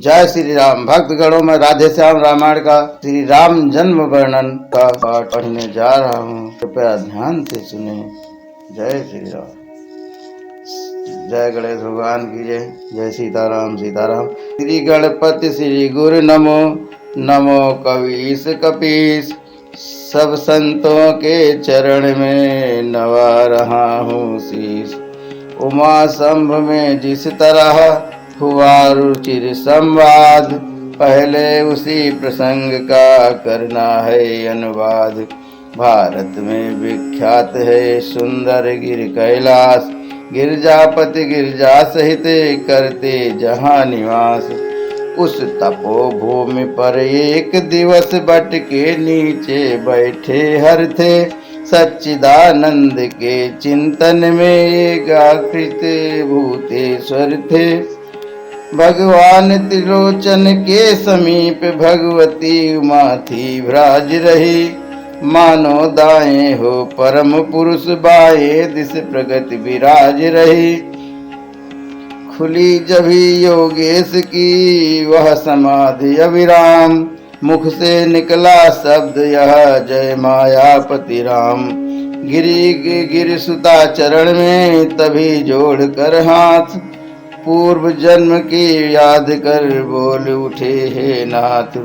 जय श्री राम। भक्त गणों में राधे श्याम रामायण का श्री राम जन्म वर्णन का पाठ पढ़ने जा रहा हूँ, कृपया ध्यान से सुने। जय श्री राम। जय गणेश भगवान की जय। जय सीताराम सीताराम। श्री गणपति श्री गुरु नमो, नमो कवीश कपीस। सब संतों के चरण में नवा रहा हूँ शीश। उमा संभ में जिस तरह हुआ रुचिर संवाद, पहले उसी प्रसंग का करना है अनुवाद। भारत में विख्यात है सुंदर गिर कैलाश, गिरजापति गिरजा सहित करते जहाँ निवास। उस तपोभूमि पर एक दिवस बट के नीचे बैठे हर थे, सच्चिदानंद के चिंतन में एकाकृत भूतेश्वर थे। भगवान त्रिलोचन के समीप भगवती उमा थी भ्राज रही, मानो दाएं हो परम पुरुष बाएं दिस प्रगति विराज रही। खुली जभी योगेश की वह समाधि अविराम, मुख से निकला शब्द यह जय मायापति राम। गिर सुता चरण में तभी जोड़ कर हाथ, पूर्व जन्म की याद कर बोल उठे हे नाथ।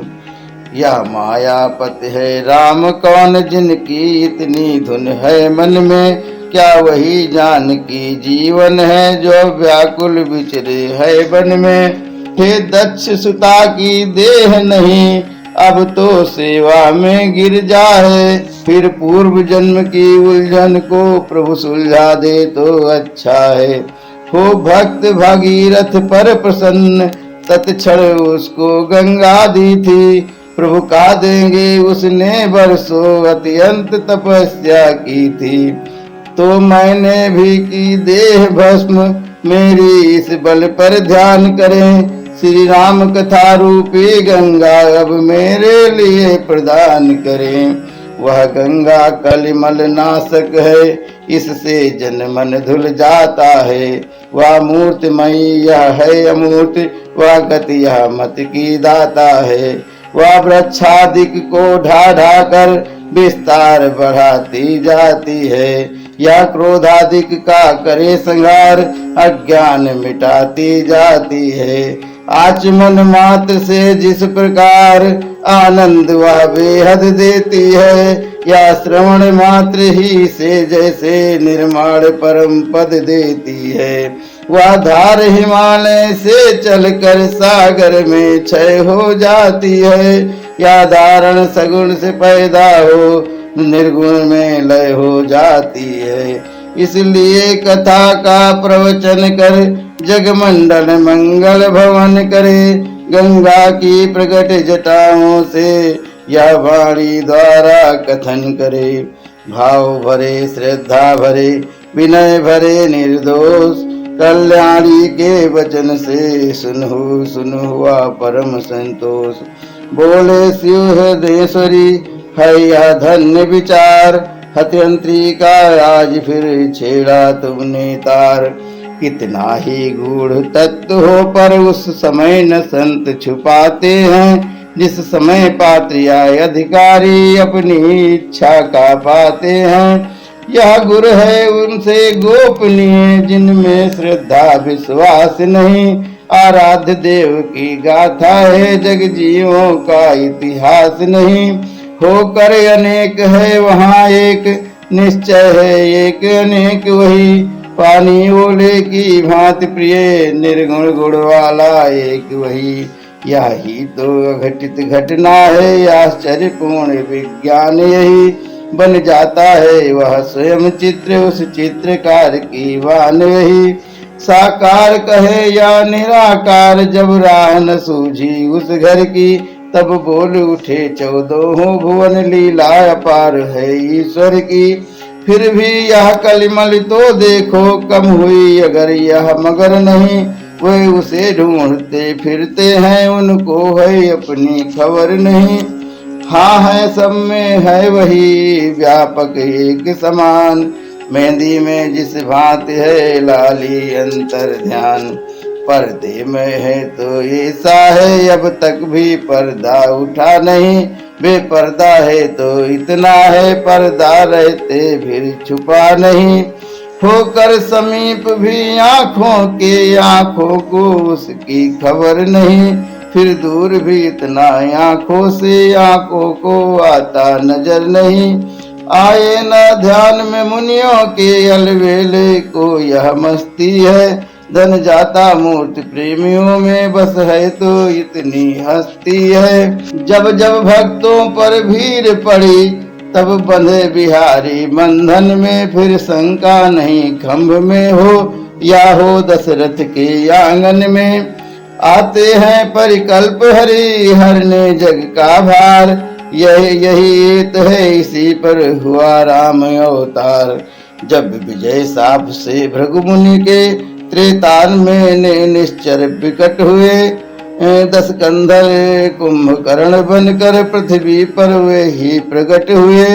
यह मायापति है राम कौन, जिनकी इतनी धुन है मन में, क्या वही जानकी जीवन है जो व्याकुल विचरे है वन में। हे दक्ष सुता की देह नहीं, अब तो सेवा में गिर जाए, फिर पूर्व जन्म की उलझन को प्रभु सुलझा दे तो अच्छा है। हो भक्त भागीरथ पर प्रसन्न, तत्क्षण उसको गंगा दी थी, प्रभु का देंगे उसने बरसों अत्यंत तपस्या की थी। तो मैंने भी की देह भस्म, मेरी इस बल पर ध्यान करें, श्री राम कथा रूपी गंगा अब मेरे लिए प्रदान करें। वह गंगा कलिमल नाशक है, इससे जन मन धुल जाता है। वह मूर्तिमयी यह है अमूर्त, वह गति यह मत की दाता है। वह वृक्षादिक को ढा ढा कर विस्तार बढ़ाती जाती है, यह क्रोधादिक का करे संहार, अज्ञान मिटाती जाती है। आचमन मात्र से जिस प्रकार आनंद वह बेहद देती है, या श्रवण मात्र ही से जैसे निर्माण परम पद देती है। वह धार हिमालय से चलकर सागर में क्षय हो जाती है, या धारण सगुण से पैदा हो निर्गुण में लय हो जाती है। इसलिए कथा का प्रवचन कर जगमंडल मंगल भवन करे, गंगा की प्रकट जटाओं से या वाणी द्वारा कथन करे। भाव भरे श्रद्धा भरे विनय भरे निर्दोष, कल्याणी के वचन से सुनहु सुनु हुआ परम संतोष। बोले शिव हृदयेश्वरी है यह धन्य विचार, हत्यंत्री का आज फिर छेड़ा तुमने तार। कितना ही गूढ़ तत्व हो पर उस समय न संत छुपाते हैं, जिस समय पात्र या अधिकारी अपनी इच्छा का पाते हैं। यह गुरु है उनसे गोपनीय, जिनमें श्रद्धा विश्वास नहीं। आराध्य देव की गाथा है, जग जीवों का इतिहास नहीं। होकर अनेक है वहाँ एक, निश्चय है एक अनेक वही। पानी ओले की भांति प्रिय, निर्गुण गुण वाला एक वही। यही तो घटित घटना है, आश्चर्यपूर्ण विज्ञान यही। बन जाता है वह स्वयं चित्र, उस चित्रकार की वान वही। साकार कहे या निराकार, जब राह न सूझी उस घर की, तब बोल उठे चौदहों भुवन लीला अपार है ईश्वर की। फिर भी यह कलिमल तो देखो कम हुई अगर यह मगर नहीं, वे उसे ढूंढते फिरते हैं, उनको है अपनी खबर नहीं। हाँ है सब में है वही व्यापक एक समान, मेहंदी में जिस भांति है लाली अंतर ध्यान। पर्दे में है तो ऐसा है, अब तक भी पर्दा उठा नहीं। बेपर्दा है तो इतना है, पर्दा रहते फिर छुपा नहीं। होकर समीप भी आंखों के, आंखों को उसकी खबर नहीं। फिर दूर भी इतना आंखों से, आंखों को आता नजर नहीं। आए न ध्यान में मुनियों के, अलबेले को यह मस्ती है। धन जाता मूर्ति प्रेमियों में, बस है तो इतनी हस्ती है। जब जब भक्तों पर भीड़ पड़ी, तब बंधे बिहारी बंधन में। फिर शंका नहीं खंभ में हो, या हो दशरथ के आंगन में। आते हैं परिकल्प हरि, हरने जग का भार। यही एक है, इसी पर हुआ राम अवतार। जब विजय साप से भृगु मुनि के, त्रेतान में निश्चर विकट हुए। 10 कंधर कुंभकर्ण बनकर, पृथ्वी पर वे ही प्रकट हुए।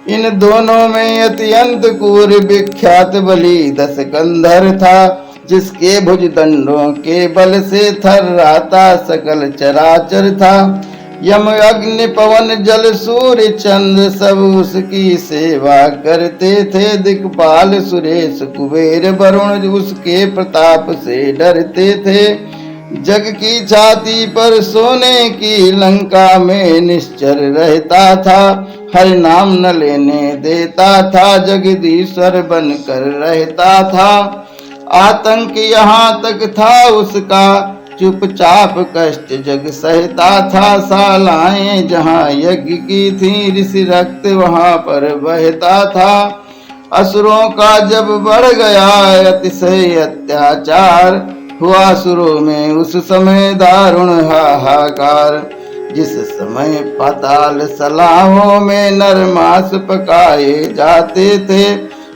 इन दोनों में अत्यंत क्रूर विख्यात बलि 10 कंधर था। जिसके भुज दंडों के बल से थर्राता सकल चराचर था। यम अग्नि पवन जल सूर्य चंद्र सब उसकी सेवा करते थे। दिक्पाल सुरेश कुबेर वरुण उसके प्रताप से डरते थे। जग की छाती पर सोने की लंका में निश्चर रहता था। हर नाम न लेने देता था, जगदीश्वर बनकर रहता था। आतंक यहाँ तक था उसका, चुपचाप कष्ट जग सहता था। सालाएं जहाँ यज्ञ की थी, ऋषि रक्त वहाँ पर बहता था। असुरों का जब बढ़ गया अतिशय अत्याचार, हुआ सुरों में उस समय दारुण हाहाकार। जिस समय पाताल सलाहों में नरमांस पकाए जाते थे।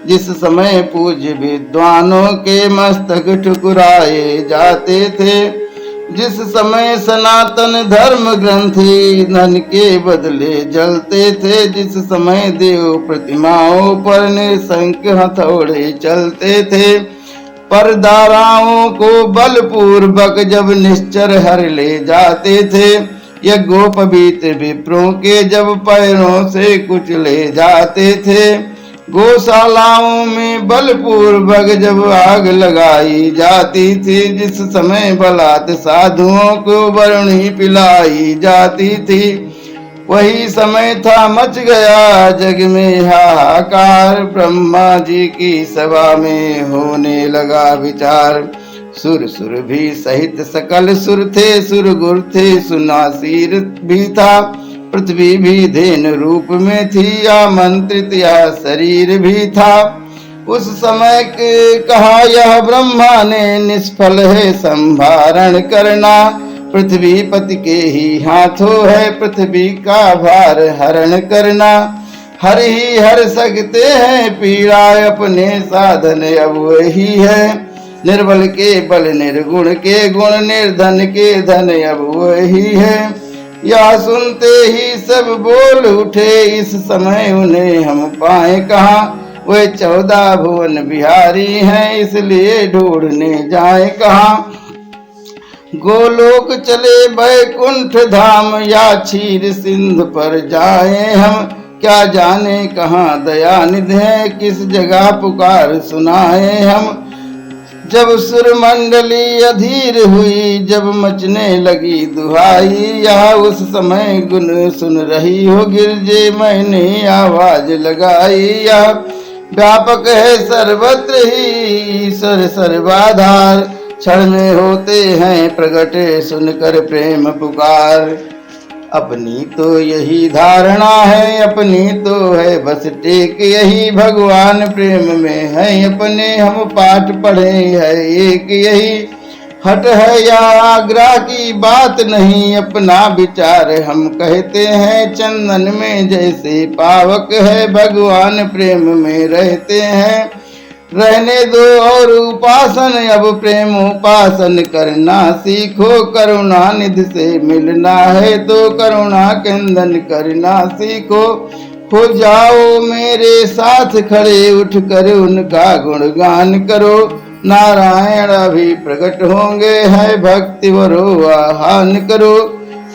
जिस समय पूज्य विद्वानों के मस्तक ठुकराए जाते थे। जिस समय सनातन धर्म ग्रंथी धन के बदले जलते थे। जिस समय देव प्रतिमाओं पर निशंक हथौड़े चलते थे। पर दाराओं को बलपूर्वक जब निश्चर हर ले जाते थे। ये गोपवित्र विप्रों के जब पैरों से कुचले जाते थे। गौशालाओं में बलपूर्वक जब आग लगाई जाती थी। जिस समय बलात् साधुओं को वरुणी पिलाई जाती थी। वही समय था मच गया जग में हाहाकार। ब्रह्मा जी की सभा में होने लगा विचार। सुर सुर भी सहित सकल सुर थे, सुर गुर थे, सुनासीर भी था। पृथ्वी भी धेन रूप में थी, आमंत्रित यह शरीर भी था। उस समय कहा यह ब्रह्मा ने, निष्फल है संभारण करना। पृथ्वी पति के ही हाथों है, पृथ्वी का भार हरण करना। हर ही हर सकते हैं पीड़ा, अपने साधन अब वही है। निर्बल के बल, निर्गुण के गुण, निर्धन के धन अब वही है। यह सुनते ही सब बोल उठे, इस समय उन्हें हम पाए कहाँ। वे 14 भुवन बिहारी हैं, इसलिए ढूंढने जाए कहाँ। गोलोक चले बैकुंठ धाम, या क्षीर सिंध पर जाए हम। क्या जाने कहाँ दयानिधि है, किस जगह पुकार सुनाए हम। जब सुर मंडली अधीर हुई, जब मचने लगी दुहाई। यह उस समय गुण सुन रही हो गिरजे, मैंने आवाज लगाई। यह व्यापक है सर्वत्र ही, ईश्वर सर्वाधार। क्षण में होते हैं प्रगट, सुनकर प्रेम पुकार। अपनी तो यही धारणा है, अपनी तो है बस टेक यही। भगवान प्रेम में है अपने, हम पाठ पढ़े है एक यही। हट है या आग्रह की बात नहीं, अपना विचार हम कहते हैं। चंदन में जैसे पावक है, भगवान प्रेम में रहते हैं। रहने दो और उपासन, अब प्रेम उपासन करना सीखो। करुणा निधि से मिलना है तो करुणा कंदन करना सीखो। हो जाओ मेरे साथ खड़े, उठकर उनका गुणगान करो। नारायण अभी प्रकट होंगे, है भक्ति वरो आह्वान करो।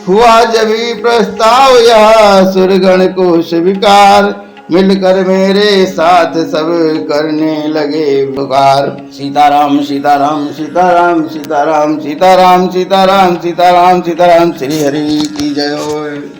हुआ जब ही प्रस्ताव यह सुरगण को स्वीकार, मिलकर मेरे साथ सब करने लगे पुकार। सीताराम सीताराम सीताराम सीताराम सीताराम सीताराम सीताराम सीताराम, श्री हरि की जय हो।